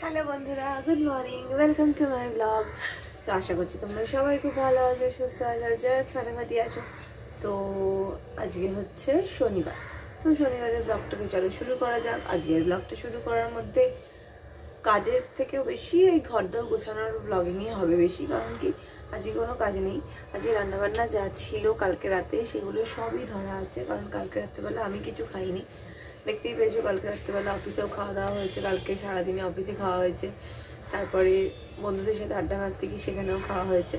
Hello বন্ধুরা, good morning, welcome to my blog. তো আশা করছি তোমরা সবাই খুব ভালো আছো, সুস্থ আছো, জাস্ট ফাটাফাটি আছো। তো আজকে হচ্ছে শনিবার। তো শনিবারের ব্লগটাকে চলো শুরু করা যাক। আজকের ব্লগটা শুরু করার মধ্যে কাজের থেকেও বেশি এই ঘরদোর গোছানোর ব্লগিংই হবে বেশি, কারণ কি আজকে কোনো কাজ নেই। আজকে রান্নাবান্না যা ছিল কালকে রাতে সেগুলো সবই ধরা আছে, কারণ কালকে রাত্রেবেলা আমি কিছু খাইনি। দেখতেই পেয়েছো কালকে রাত্রেবেলা অফিসেও খাওয়া দাওয়া হয়েছে, কালকে সারাদিনে অফিসে খাওয়া হয়েছে, তারপরে বন্ধুদের সাথে আড্ডা মারতে গিয়ে সেখানেও খাওয়া হয়েছে।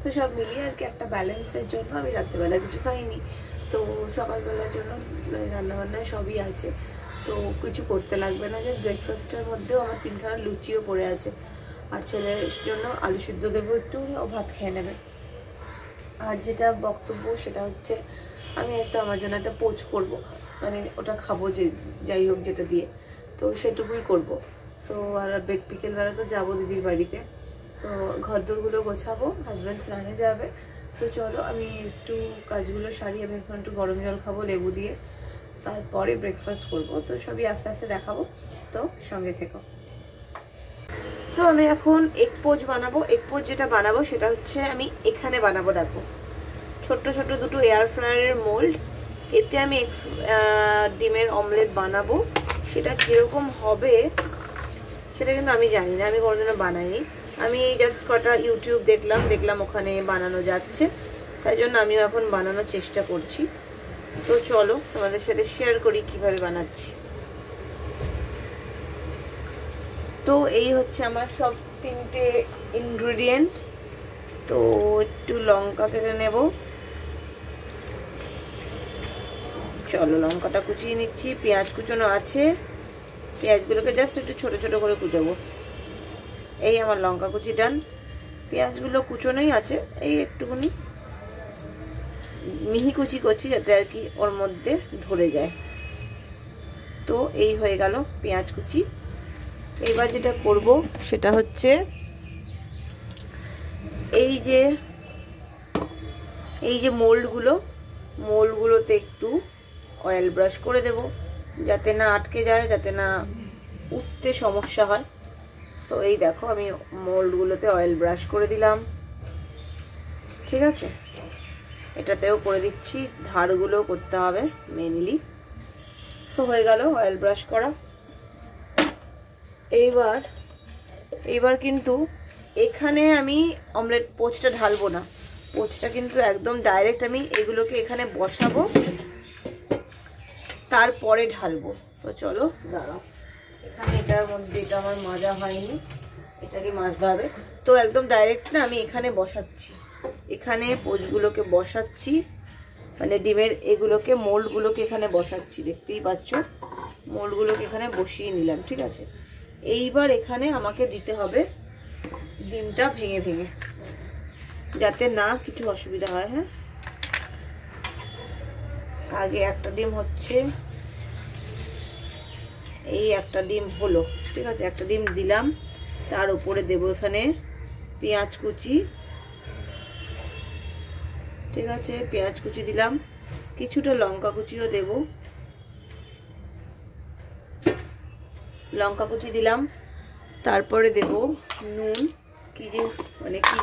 তো সব মিলিয়ে আর কি একটা ব্যালেন্সের জন্য আমি রাত্রেবেলা কিছু খাইনি। তো সকালবেলার জন্য রান্নাবান্নায় সবই আছে, তো কিছু করতে লাগবে না। যে ব্রেকফাস্টের মধ্যেও আমার 3খানা লুচিও পড়ে আছে, আর ছেলের জন্য আলু সিদ্ধ দেবো একটু, ও ভাত খেয়ে নেবে। আর যেটা বক্তব্য সেটা হচ্ছে আমি আমার জন্য একটা পোচ করব, মানে ওটা খাবো, যে যাই হোক যেটা দিয়ে, তো সেটুকুই করব। তো আর বিকেলবেলা তো যাবো দিদির বাড়িতে, তো ঘরদোরগুলো গোছাবো, হাজব্যান্ড স্নানে যাবে। তো চলো আমি একটু কাজগুলো সারি। আমি এখন একটু গরম জল খাবো লেবু দিয়ে, তারপরে ব্রেকফাস্ট করব। তো সবই আস্তে আস্তে দেখাবো, তো সঙ্গে থেকো। তো আমি এখন এগ পোচ বানাবো। এগ পোচ যেটা বানাবো সেটা হচ্ছে আমি এখানে বানাবো, দেখো ছোট্ট ছোট্ট দুটো এয়ার ফ্রায়ারের মোল্ড, এতে আমি ডিমের অমলেট বানাবো। সেটা কীরকম হবে সেটা কিন্তু আমি জানি না, আমি কোনোদিনও বানাইনি। আমি এই জাস্ট কটা ইউটিউব দেখলাম ওখানে বানানো যাচ্ছে, তাই জন্য আমিও এখন বানানোর চেষ্টা করছি। তো চলো তোমাদের সাথে শেয়ার করি কিভাবে বানাচ্ছি। তো এই হচ্ছে আমার সব 3টে ইনগ্রিডিয়েন্ট। তো একটু লঙ্কা কেটে নেব, চলো লঙ্কাটা কুচিয়ে নিচ্ছি। পেঁয়াজ কুচোনো আছে, পেঁয়াজগুলোকে জাস্ট একটু ছোট ছোট করে কুচাবো। এই আমার লঙ্কা কুচি ডান, পেঁয়াজগুলো কুচোনোই আছে, এই একটুখানি মিহি কুচি করছি যাতে আর কি ওর মধ্যে ধরে যায়। তো এই হয়ে গেল পেঁয়াজ কুচি। এবার যেটা করব সেটা হচ্ছে এই যে মোল্ডগুলোতে একটু অয়েল ব্রাশ করে দেব, যাতে না আটকে যায়, যাতে না উঠতে সমস্যা হয়। তো এই দেখো আমি মোল্ডগুলোতে অয়েল ব্রাশ করে দিলাম, ঠিক আছে। এটাতেও করে দিচ্ছি, ধারগুলো করতে হবে মেনলি। তো হয়ে গেল অয়েল ব্রাশ করা। এইবার কিন্তু এখানে আমি অমলেট পোচটা ঢালবো না, পোচটা কিন্তু একদম ডাইরেক্ট আমি এগুলোকে এখানে বসাবো, তারপরে ঢালবো। তো চলো দাঁড়াও, এখানে এটার মধ্যে এটা আমার মাজা হয়নি, এটাকে মাজতে হবে। তো একদম ডাইরেক্ট না আমি এখানে বসাচ্ছি, এখানে পোচগুলোকে বসাচ্ছি, মানে ডিমের এগুলোকে মোল্ডগুলোকে এখানে বসাচ্ছি, দেখতেই পাচ্ছ মোল্ডগুলোকে এখানে বসিয়ে নিলাম, ঠিক আছে। এইবার এখানে আমাকে দিতে হবে ডিমটা ভেঙে ভেঙে, যাতে না কিছু অসুবিধা হয়। হ্যাঁ, আগে একটা ডিম হচ্ছে, এই একটা ডিম হলো, ঠিক আছে। একটা ডিম দিলাম, তার উপরে দেব এখানে পেঁয়াজ কুচি, ঠিক আছে। পেঁয়াজ কুচি দিলাম, কিছুটা লঙ্কা কুচিও দেব, লঙ্কা কুচি দিলাম। তারপরে দেব নুন, কি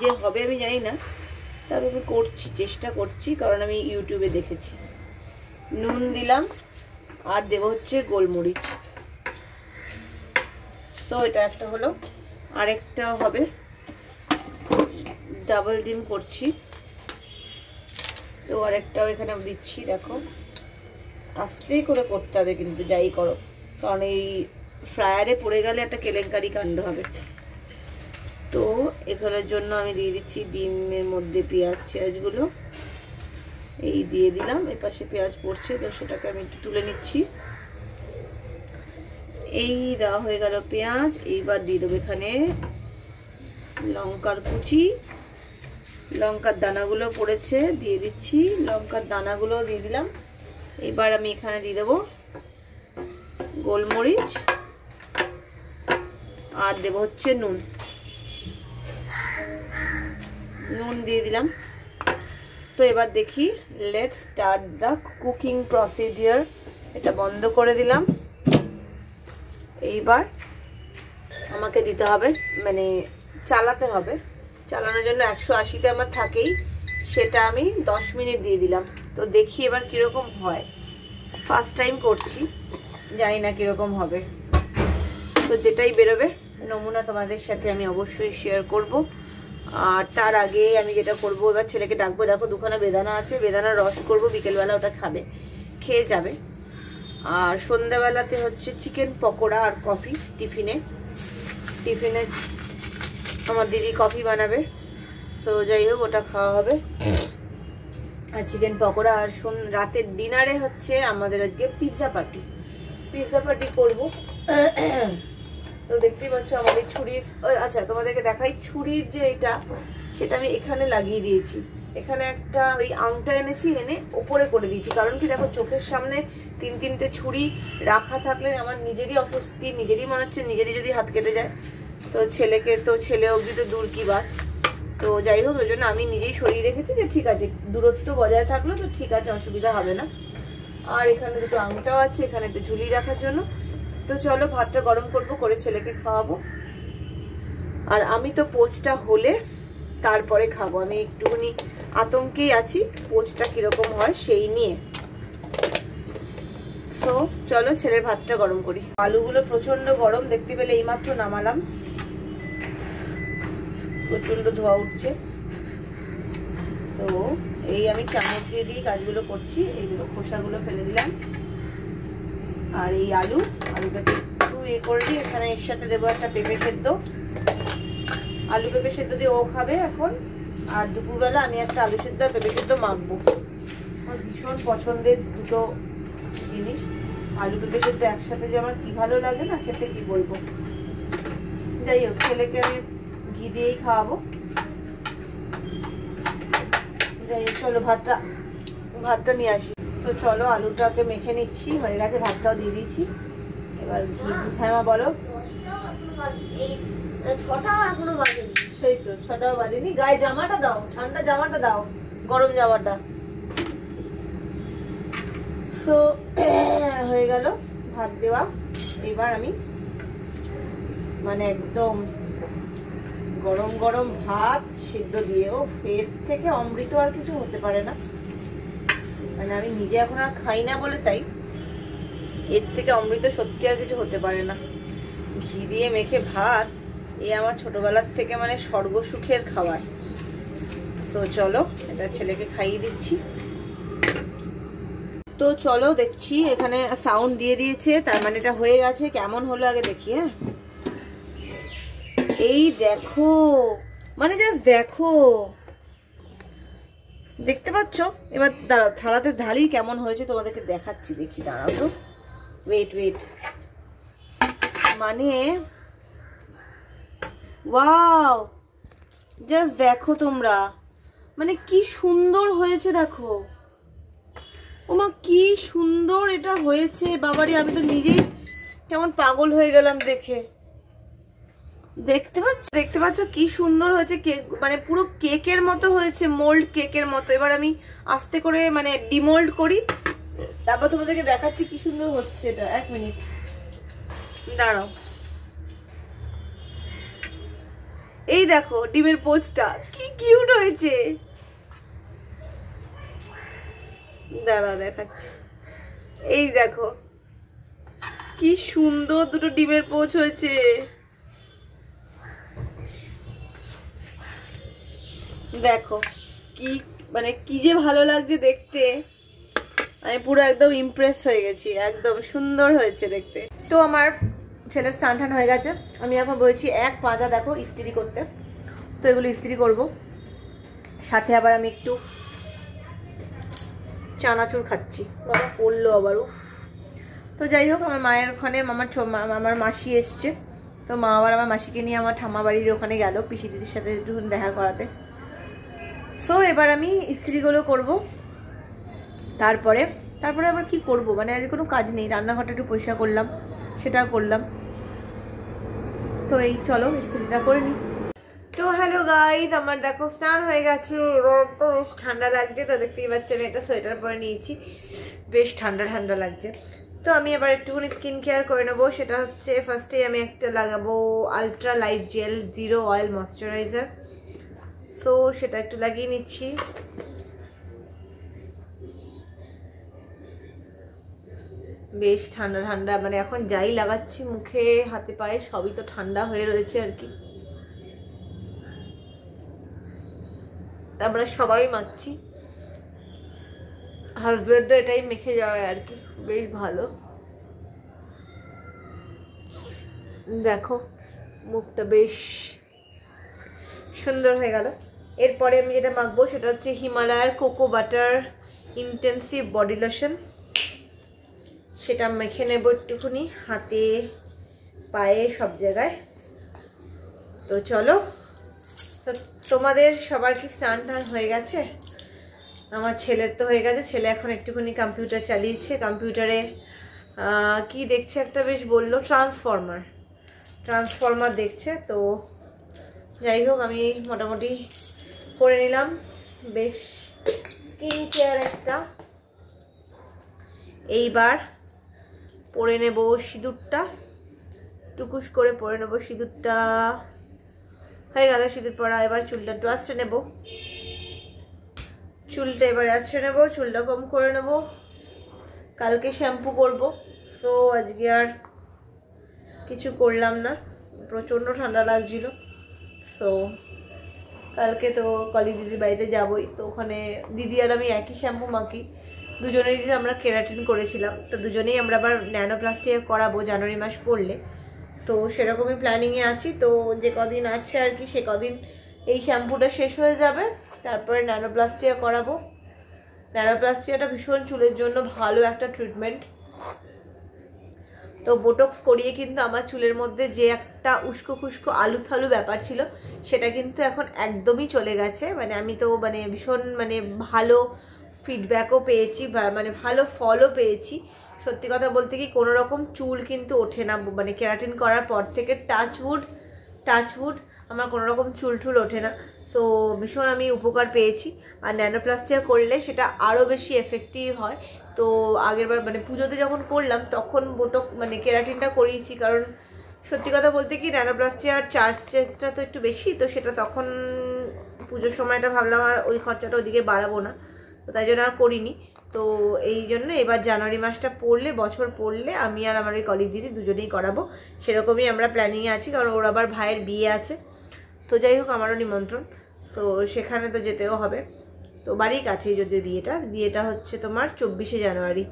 যে হবে আমি জানি না, তবে আমি চেষ্টা করছি, কারণ আমি ইউটিউবে দেখেছি। নুন দিলাম, আর দেব হচ্ছে গোলমরিচ। তো এটা একটা হলো, আরেকটাও হবে, ডাবল ডিম করছি। তো আরেকটাও এখানে দিচ্ছি, দেখো আস্তে করে করতে হবে কিন্তু যাই করো, কারণ এই ফ্রায়ারে পড়ে গেলে একটা কেলেঙ্কারি কাণ্ড হবে। তো এখানের জন্য আমি দিয়ে দিচ্ছি ডিমের মধ্যে পেঁয়াজগুলো, এই দিয়ে দিলাম। এর পাশে পেঁয়াজ পড়ছে, তো সেটাকে আমি একটু তুলে নিচ্ছি। এই দেওয়া হয়ে গেল পেঁয়াজ। এইবার দিয়ে দেবো এখানে লঙ্কার কুচি, লঙ্কার দানাগুলো পড়েছে দিয়ে দিচ্ছি, লঙ্কার দানাগুলো দিয়ে দিলাম। এবার আমি এখানে দিয়ে দেবো গোলমরিচ, আর দেব হচ্ছে নুন দিয়ে দিলাম। তো এবার দেখি, let's start the cooking procedure. এটা বন্ধ করে দিলাম। এইবার আমার আমাকে দিতে হবে, মানে চালাতে হবে। চালানোর জন্য 180তে আমার থাকেই, সেটা আমি 10 মিনিট দিয়ে দিলাম। তো দেখি এবার কিরকম হয়, ফার্স্ট টাইম করছি, জানি না কিরকম হবে। তো যেটাই বেরোবে নমুনা তোমাদের সাথে আমি অবশ্যই শেয়ার করব। আর তার আগে আমি যেটা করব, এবার ছেলেকে ডাকবো। দেখো দুখানা বেদানা আছে, বেদানার রস করব, বিকেলবেলা ওটা খাবে, খেয়ে যাবে। আর সন্ধ্যাবেলাতে হচ্ছে চিকেন পকোড়া আর কফি টিফিনে আমার দিদি কফি বানাবে। তো যাই হোক ওটা খাওয়া হবে, আর চিকেন পকোড়া। আর রাতের ডিনারে হচ্ছে আমাদের আজকে পিৎজা পার্টি করবো। তো দেখতেই পাচ্ছ আমাদের ছুরির, আচ্ছা তোমাদেরকে দেখাই ছুরির যে এটা, সেটা আমি এখানে লাগিয়ে দিয়েছি। এখানে একটা ওই আংটা এনেছি, এনে ওপরে করে দিয়েছি। কারণ কি দেখো, চোখের সামনে 3-3টে ছুরি রাখা থাকলে আমার নিজেরই অস্বস্তি, নিজেরই মনে হচ্ছে নিজেরই যদি হাত কেটে যায়। তো ছেলে অবধি তো দূর কি বার। তো যাই হোক, ওই জন্য আমি নিজেই সরিয়ে রেখেছি যে ঠিক আছে, দূরত্ব বজায় থাকলো তো ঠিক আছে, অসুবিধা হবে না। আর এখানে দুটো আংটাও আছে, এখানে একটা ঝুলি রাখার জন্য। তো চলো ভাতটা গরম করবো, করে ছেলেকে খাওয়াবো। আর আমি তো পোচটা হলে তারপরে খাবো। আমি একটুখানি আতঙ্কেই আছি পোচটা কিরকম হয় সেই নিয়ে। তো চলো ছেলের ভাতটা গরম করি। আলুগুলো প্রচন্ড গরম, দেখতে পেলে এইমাত্র নামালাম, প্রচন্ড ধোয়া উঠছে। তো এই আমি চামচ দিয়ে কাজগুলো করছি। এইগুলো খোসাগুলো ফেলে দিলাম। আর এই আলুটাকে একটু করে দিই। এখানে এর সাথে দেবো একটা পেঁপে সেদ্ধ, আলু পেঁপে সেদ্ধ দিয়ে ও খাবে এখন। আর দুপুরবেলা আমি একটা আলু সেদ্ধ আর পেঁপে সেদ্ধ মাখবো। আমার ভীষণ পছন্দের দুটো জিনিস, আলু পেঁপে সেদ্ধ একসাথে যে আমার কি ভালো লাগে না খেতে, কি বলবো। যাই হোক, ছেলেকে আমি ঘি দিয়েই খাওয়াবো। যাই হোক, চলো ভাতটা নিয়ে আসি। তো চলো আলুটাকে মেখে নিচ্ছি, হয়ে গেছে, ভাতটাও দিয়ে দিয়েছি। এবার ঘি, হ্যাঁ মা বলো। 6টা এখনো বাজেনি। সেই তো 6টাও বাজেনি। গায়ে জামাটা দাও, ঠান্ডা জামাটা দাও, গরম জামাটা। সো হয়ে গেল ভাত দেওয়া। এবার আমি মানে একদম গরম গরম ভাত সিদ্ধ দিয়ে, ও এর থেকে অমৃত আর কিছু হতে পারে না। মানে আমি নিজে এখন আর খাই না বলে তাই, এর থেকে অমৃত সত্যি আর কিছু হতে পারে না। ঘি দিয়ে মেখে ভাত, এ আমার ছোটবেলার থেকে মানে স্বর্গ সুখের খাবার। তো চলো এটা ছেলেকে খাইয়ে দিচ্ছি। তো চলো দেখছি, এখানে সাউন্ড দিয়ে দিয়েছে, তার মানে এটা হয়ে গেছে। কেমন হলো আগে দেখি। হ্যাঁ, এই দেখো, মানে জাস্ট দেখো, দেখতে পাচ্ছ? এবার দাঁড়াও, থালাতে ঢালি কেমন হয়েছে তোমাদেরকে দেখাচ্ছি। দেখি, দাঁড়াও তো, ওয়েট। মানে ওয়াও, জাস্ট দেখো তোমরা, মানে কি সুন্দর হয়েছে দেখো। ওমা কি সুন্দর এটা হয়েছে, বাবারে আমি তো নিজেই কেমন পাগল হয়ে গেলাম দেখে। দেখতে পাচ্ছ কি সুন্দর হয়েছে, কেক মানে পুরো কেকের মতো হয়েছে, মোল্ড কেকের মতো। এবার আমি আস্তে করে মানে ডিমোল্ড করি, তারপর তোমাদেরকে দেখাচ্ছি কি সুন্দর হচ্ছে এটা। 1 মিনিট দাঁড়াও। এই দেখো ডিমের পোচটা কি কিউট হয়েছে, দাঁড়াও দেখাচ্ছি। এই দেখো কি সুন্দর দুটো ডিমের পোচ হয়েছে। দেখো কি মানে কি যে ভালো লাগছে দেখতে, আমি পুরো একদম ইমপ্রেস হয়ে গেছি, একদম সুন্দর হয়েছে দেখতে। তো আমার ছেলের স্নান টান হয়ে গেছে, আমি এখন বলেছি 1 পাঁজা দেখো ইস্ত্রি করতে। তো এগুলো ইস্ত্রি করব, সাথে আবার আমি একটু চানাচুর খাচ্ছি। বাবা পড়লো আবার, উফ। তো যাই হোক, আমার মায়ের ওখানে আমার মাসি এসছে। তো মা আবার আমার মাসিকে নিয়ে আমার ঠাম্মা বাড়ির ওখানে গেল পিসি দিদির সাথে একটু দেখা করাতে। সো এবার আমি ইস্ত্রিগুলো করব, তারপরে আবার কি করব, মানে আজ কোনো কাজ নেই, রান্নাঘরটা একটু পরিষ্কার করলাম, সেটা করলাম। তো এই চলো ইস্ত্রিটা করে নিই। তো হ্যালো গাইস, আমার দেখো স্নান হয়ে গেছে। এবার তো বেশ ঠান্ডা লাগছে, তো দেখতেই পাচ্ছি আমি একটা সোয়েটার পরে নিয়েছি, বেশ ঠান্ডা লাগছে। তো আমি এবার একটুখানি স্কিন কেয়ার করে নেবো। সেটা হচ্ছে ফার্স্টেই আমি একটা লাগাবো ultra light jail zero oil moisturiser. So সেটা একটু লাগিয়ে নিচ্ছি। বেশ ঠান্ডা ঠান্ডা, মানে এখন যাই লাগাচ্ছি মুখে হাতে পায়ে সবই তো ঠান্ডা হয়ে রয়েছে আর কি। আমরা সবাই মাখছি, হাজব্যান্ডও এটাই মেখে যাওয়া আর কি, বেশ ভালো। দেখো মুখটা বেশ সুন্দর হয়ে গেল। এরপরে আমি যেটা মাখবো সেটা হচ্ছে হিমালয়ার cocoa butter intensive body lotion. সেটা মেখে নেব একটুখানি হাতে পায়ে সব জায়গায়। তো চলো, তোমাদের সবার কি স্নান টান হয়ে গেছে? আমার ছেলের তো হয়ে গেছে। ছেলে এখন একটুখানি কম্পিউটার চালিয়েছে, কম্পিউটারে কি দেখছে একটা, বেশ বললো ট্রান্সফরমার দেখছে। তো যাই হোক, আমি মোটামুটি করে নিলাম বেশ স্কিন কেয়ার একটা। এইবার পরে নেব সিঁদুরটা, টুকুস করে পরে নেব সিঁদুরটা। হয়ে গেল সিঁদুর পরা। এবার চুলটা একটু আঁচড়ে নেব, চুলটা এবার আঁচড়ে নেব, চুলটা কম করে নেব। কালকে শ্যাম্পু করব, তো আজকে আর কিছু করলাম না, প্রচণ্ড ঠান্ডা লাগছিল। তো কালকে তো কলি দিদির বাড়িতে যাবই, তো ওখানে দিদি আর আমি একই শ্যাম্পু মাখি, দুজনেই আমরা কেরাটিন করেছিলাম। তো দুজনেই আমরা আবার ন্যানোপ্লাস্টি করাবো জানুয়ারি মাস পড়লে, তো সেরকমই প্ল্যানিংয়ে আছি। তো যে কদিন আছে আর কি, সে কদিন এই শ্যাম্পুটা শেষ হয়ে যাবে, তারপরে ন্যানোপ্লাস্টিয়া করাবো। ন্যানোপ্লাস্টিয়াটা ভীষণ চুলের জন্য ভালো একটা ট্রিটমেন্ট। তো বোটক্স করিয়ে কিন্তু আমার চুলের মধ্যে যে একটা উস্কো খুস্কো আলু থালু ব্যাপার ছিল, সেটা কিন্তু এখন একদমই চলে গেছে। মানে আমি তো মানে ভীষণ মানে ভালো ফিডব্যাকও পেয়েছি, মানে ভালো ফলও পেয়েছি। সত্যি কথা বলতে কি কোনো রকম চুল কিন্তু ওঠে না, মানে কেরাটিন করার পর থেকে টাচউড আমার কোনো রকম চুল টুল ওঠে না। তো ভীষণ আমি উপকার পেয়েছি। আর ন্যানোপ্লাস্টিয়া করলে সেটা আরও বেশি এফেক্টিভ হয়। তো আগেরবার মানে পুজোতে যখন করলাম তখন মানে কেরাটিনটা করিয়েছি, কারণ সত্যি কথা বলতে কি ন্যানোপ্লাস্টিয়ার চার্জটা তো একটু বেশি, তো সেটা তখন পুজোর সময়টা ভাবলাম আর ওই খরচাটা ওইদিকে বাড়াবো না, তো তাই জন্য আর করিনি। তো এই জন্য এবার জানুয়ারি মাসটা পড়লে, বছর পড়লে আমি আর আমার ওই কলিগ দিদি দুজনেই করাবো, সেরকমই আমরা প্ল্যানিংয়ে আছি। কারণ ওর আবার ভাইয়ের বিয়ে আছে, তো যাই হোক আমারও নিমন্ত্রণ, তো সেখানে তো যেতেও হবে। তো বাড়ির কাছেই যদি বিয়েটা হচ্ছে তোমার 24শে জানুয়ারি।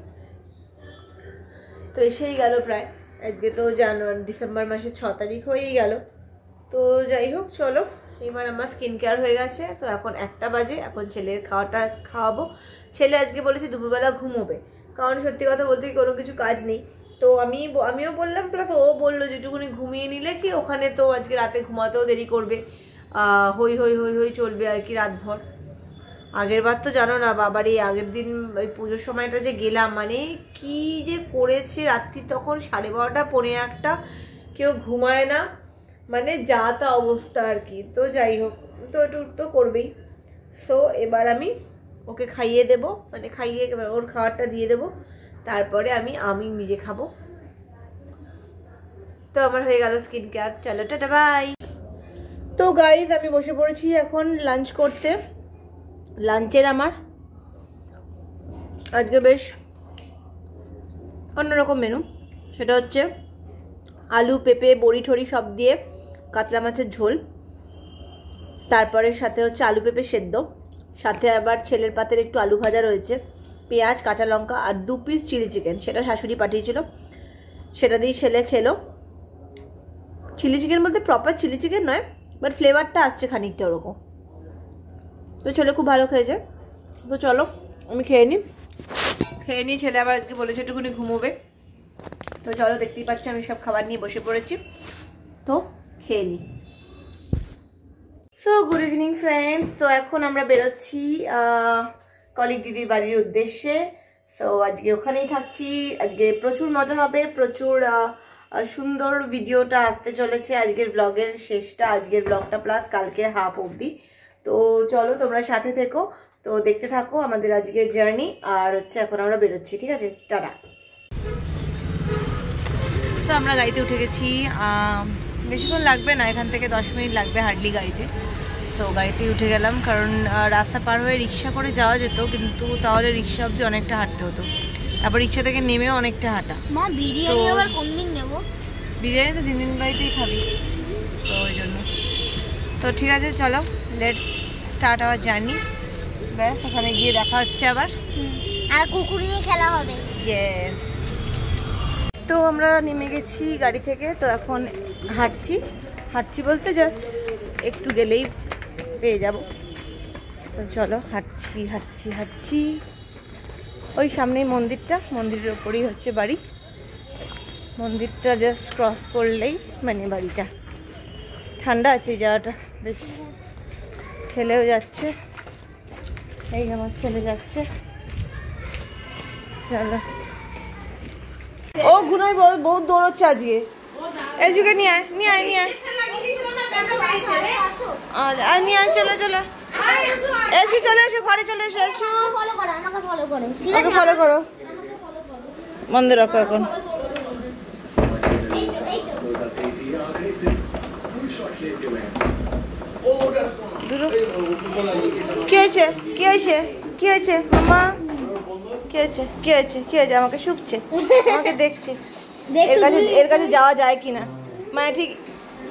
তো এসেই গেল প্রায়, আজকে তো ডিসেম্বর মাসের 6 তারিখ হয়েই গেল। তো যাই হোক চলো, এবার আমার স্কিন কেয়ার হয়ে গেছে। তো এখন 1টা বাজে, এখন ছেলের খাওয়াবো। ছেলে আজকে বলেছে দুপুরবেলা ঘুমোবে, কারণ সত্যি কথা বলতে কোনো কিছু কাজ নেই। তো আমিও বললাম, প্লাস ও বললো যেটুকুনি ঘুমিয়ে নিলে কি ওখানে তো আজকে রাতে ঘুমাতেও দেরি করবে, হই হই হই হই চলবে আর কি রাতভর। আগের বার তো জানো না বাবার, এই আগের দিন ওই পুজোর সময়টা যে গেলাম, মানে কি যে করেছে রাত্রি তখন 12:30 পৌনে 1টা, কেউ ঘুমায় না, মানে যা তা অবস্থা আর কি। তো যাই হোক, তো একটু তো করবেই। সো এবার আমি ওকে খাইয়ে দেবো, মানে খাইয়ে ওর খাবারটা দিয়ে দেবো, তারপরে আমি নিজে খাবো। তো আমার হয়ে গেল স্কিন কেয়ার। চলো টাটা বাই। তো গাইজ আমি বসে পড়েছি এখন লাঞ্চ করতে। লাঞ্চের আমার আজকে বেশ অন্যরকম মেনু, সেটা হচ্ছে আলু পেঁপে বড়ি ঠড়ি সব দিয়ে কাতলা মাছের ঝোল, তারপরে সাথে হচ্ছে আলু পেঁপে সেদ্ধ, সাথে আবার ছেলের পাতের একটু আলু ভাজা রয়েছে, পেঁয়াজ কাঁচা লঙ্কা আর 2 পিস চিলি চিকেন, সেটা শাশুড়ি পাঠিয়েছিল, সেটা দিয়ে ছেলে খেলো। চিলি চিকেন বলতে প্রপার চিলি চিকেন নয়, বাট ফ্লেভারটা আসছে খানিকটা ওরকম। তো ছেলে খুব ভালো খেয়েছে। তো চলো আমি খেয়ে নিই। ছেলে আবার আজকে বলেছে একটুখানি ঘুমোবে। তো চলো, দেখতেই পাচ্ছি আমি সব খাবার নিয়ে বসে পড়েছি, তো খেয়ে নিই। So good evening friends. তো এখন আমরা বেরোচ্ছি কলিগ দিদির বাড়ির উদ্দেশ্যে। সো আজকে ওখানেই থাকছি, আজকে প্রচুর মজা হবে, প্রচুর সুন্দর ভিডিওটা আসতে চলেছে। আজকের ব্লগের শেষটা, আজকের ব্লগটা প্লাস কালকের হাফ অবধি। তো চলো তোমরা সাথে থেকো, তো দেখতে থাকো আমাদের আজকের জার্নি। আর হচ্ছে এখন আমরা বেরোচ্ছি, ঠিক আছে, টাটা। আমরা গাড়িতে উঠে গেছি, বেশিক্ষণ লাগবে না, এখান থেকে 10 মিনিট লাগবে হার্ডলি গাড়িতে। তো গাড়িতে উঠে গেলাম, কারণ রাস্তা পার হয়ে রিক্সা করে যাওয়া যেত, কিন্তু তাহলে রিক্সা অবধি অনেকটা হাঁটতে হতো, তারপর রিক্সা থেকে নেমেও অনেকটা হাঁটা। মা বিরিয়ানি আবার কোন দিন নেবো? বিরিয়ানি তো দিন বাড়িতেই খাবি, তো ওই জন্য। তো ঠিক আছে, চলো লেটস স্টার্ট আওয়ার জার্নি। ব্যাস, ওখানে গিয়ে দেখা হচ্ছে আবার, আর কুকুর নিয়ে খেলা হবে। ইয়েস। তো আমরা নেমে গেছি গাড়ি থেকে, তো এখন হাঁটছি বলতে জাস্ট একটু গেলেই পেয়ে যাব। তো চলো হাঁটছি। ওই সামনেই মন্দিরের ওপরেই হচ্ছে বাড়ি, মন্দিরটা জাস্ট ক্রস করলেই মানে বাড়িটা। ঠান্ডা আছে এই জায়গাটা বেশ। ছেলেও যাচ্ছে, এই আমার ছেলে যাচ্ছে। চলো। ও গুনাই বহুত দৌড়চ্ছে আজকে। এজুকে নিয়ে আয়। আর নিয়ে আয়, চলে এসো, চলে এসো, ঘরে চলে এসো। ওকে ফলো করো, বন্ধ রাখো এখন। কি হয়েছে মামা? কি হয়েছে? আমাকে শুকছে, আমাকে দেখছে, এর কাছে যাওয়া যায় কিনা, মানে ঠিক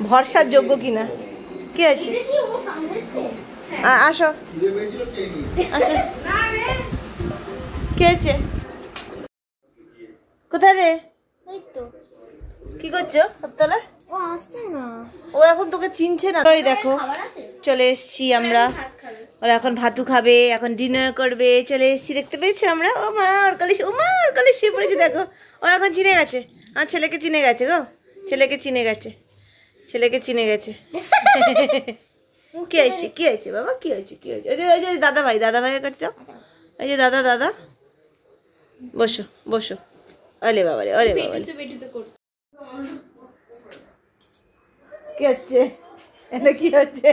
ভরসার যোগ্য কিনা। কি হয়েছে? আসো। কি হয়েছে? কোথায় রে? কি করছো? ও এখন তোকে চিনছে না। ওই দেখো চলে এসছি আমরা, ওরা এখন ভাতু খাবে, এখন ডিনার করবে। চলে এসছি, দেখতে পেয়েছো আমরা? ও মা ওর কালে শুয়ে পড়েছে, দেখো। ও এখন চিনে গেছে, আমার ছেলেকে চিনে গেছে গো, ছেলেকে চিনে গেছে। কি হয়েছে বাবা? কি হয়েছে? ওই যে দাদা ভাইয়ের কাছে যাও। এই যে দাদা, বসো। ওলে বাবা। কি হচ্ছে? এটা কি হচ্ছে?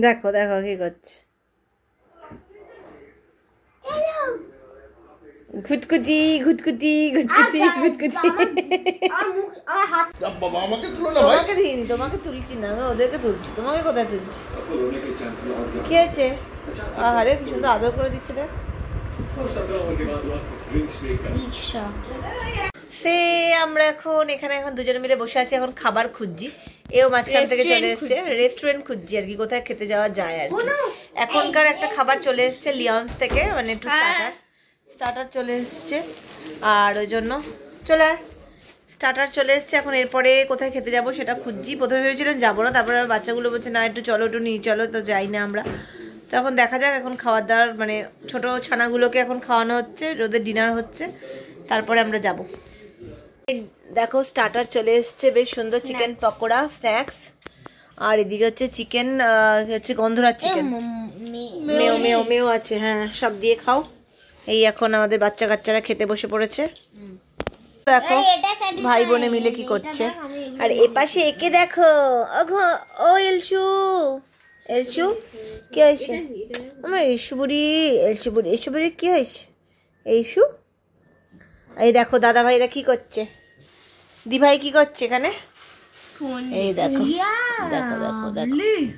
দেখো কি করছে। ঘুটকুটি। তোমাকে তুলছি না, আমি ওদেরকে তুলছি। তোমাকে কোথায় তুলছি? কি হয়েছে? আরে কি সুন্দর আদর করে দিচ্ছে রে। সে আমরা এখন দুজনে মিলে বসে আছি, এখন খাবার খুঁজছি। এও মাঝখান থেকে চলে এসছে, রেস্টুরেন্ট খুঁজছি আর কি, কোথায় খেতে যাওয়া যায় আর কি। এখনকার একটা খাবার চলে এসছে লিওন্স থেকে, মানে একটু স্টার্টার চলে এসছে, আর ওই জন্য স্টার্টার চলে এসছে। এখন এরপরে কোথায় খেতে যাবো সেটা খুঁজছি। প্রথমে ভেবেছিলাম যাবো না, তারপরে বাচ্চাগুলো বলছে না একটু নিয়ে চলো, তো যাই না আমরা। তো এখন দেখা যাক, এখন খাবার দাবার মানে ছোটো ছানাগুলোকে এখন খাওয়ানো হচ্ছে, ওদের ডিনার হচ্ছে, তারপরে আমরা যাব। দেখো স্টার্টার চলে এসছে, বেশ সুন্দর চিকেন পকোড়া স্ন্যাক্স, আর এদিকে হচ্ছে চিকেন হচ্ছে গন্ধরাজ চিকেন, মেও আছে। হ্যাঁ, সব দিয়ে খাও। এই এখন আমাদের বাচ্চা কাচ্চারা খেতে বসে পড়েছে। দেখো ভাই বোনে মিলে কি করছে। আর এপাশে একে দেখো, ও এলচু কি হয়েছে আমার? এলচু বুড়ি কি হয়েছে? এই দেখো দাদা ভাইরা কি করছে, দি ভাই কি করছে এখানে, এই দেখো।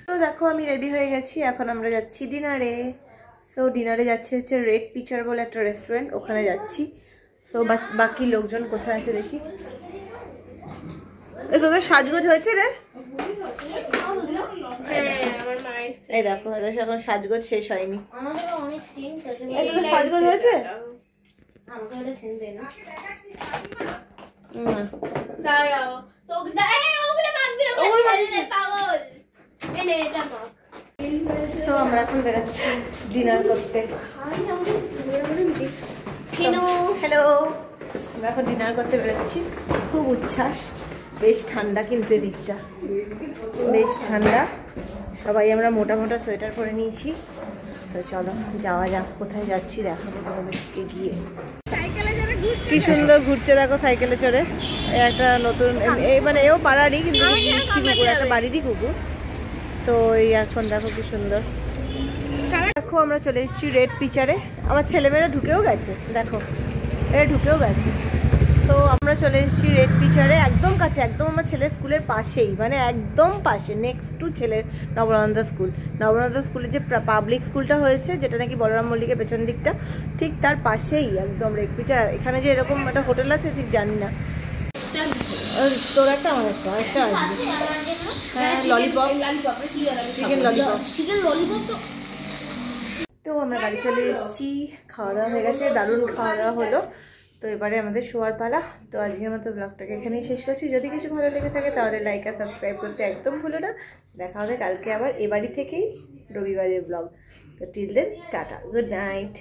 তো দেখো আমি রেডি হয়ে গেছি, এখন আমরা যাচ্ছি ডিনারে। সো ডিনারে যাচ্ছি হচ্ছে রেড পিচার বলে একটা রেস্টুরেন্ট, ওখানে যাচ্ছি। সো বাকি লোকজন কোথায় আছে দেখি। তোদের সাজগোজ হয়েছে রে? এই দেখো এখন সাজগোজ শেষ হয়নি। সাজগোজ হয়েছে? তো আমরা এখন বেরোচ্ছি ডিনার করতে। হ্যালো, আমরা এখন ডিনার করতে বেরোচ্ছি। খুব উচ্ছ্বাস, বেশ ঠান্ডা কিন্তু এদিকটা বেশ ঠান্ডা। সবাই আমরা মোটা সোয়েটার পরে নিয়েছি। তো চলো যাওয়া যাক, কোথায় যাচ্ছি দেখাবো তোমাদেরকে গিয়ে। কি সুন্দর ঘুরছে দেখো সাইকেলে চড়ে। একটা নতুন মানে এও পাড়ারই, কিন্তু মিষ্টি কুকুর, একটা বাড়িরই কুকুর। তো এই এখন দেখো কি সুন্দর। দেখো আমরা চলে এসেছি রেড পিচারে। আমার ছেলেমেয়েরা ঢুকেও গেছে, দেখো এরা ঢুকেও গেছে। তো আমরা চলে এসেছি রেড পিচারে, একদম কাছে, একদম আমার ছেলের স্কুলের পাশেই, মানে একদম পাশে, নেক্সট টু ছেলের নবনন্দা স্কুল। নবনন্দা স্কুলে যে পাবলিক স্কুলটা হয়েছে, যেটা নাকি বলরাম মল্লিকের পেছন দিকটা, ঠিক তার পাশেই একদম রেড পিচার। এখানে যে এরকম একটা হোটেল আছে ঠিক জানি না। তোর একটা আমার একটা আসবে। হ্যাঁ, ললিপপ, চিকেন ললিপপ। তো আমরা বাড়ি চলে এসেছি, খাওয়া দাওয়া হয়ে গেছে, দারুণ খাওয়া দাওয়া হলো। তো এবারে আমাদের শোয়ার পালা। তো আজকের মতো ব্লগটাকে এখানেই শেষ করছি। যদি কিছু ভালো লেগে থাকে তাহলে লাইক আর সাবস্ক্রাইব করতে একদম ভুলো না। দেখা হবে কালকে আবার এ বাড়ি থেকেই রবিবারের ব্লগ। তো till then tata, good night.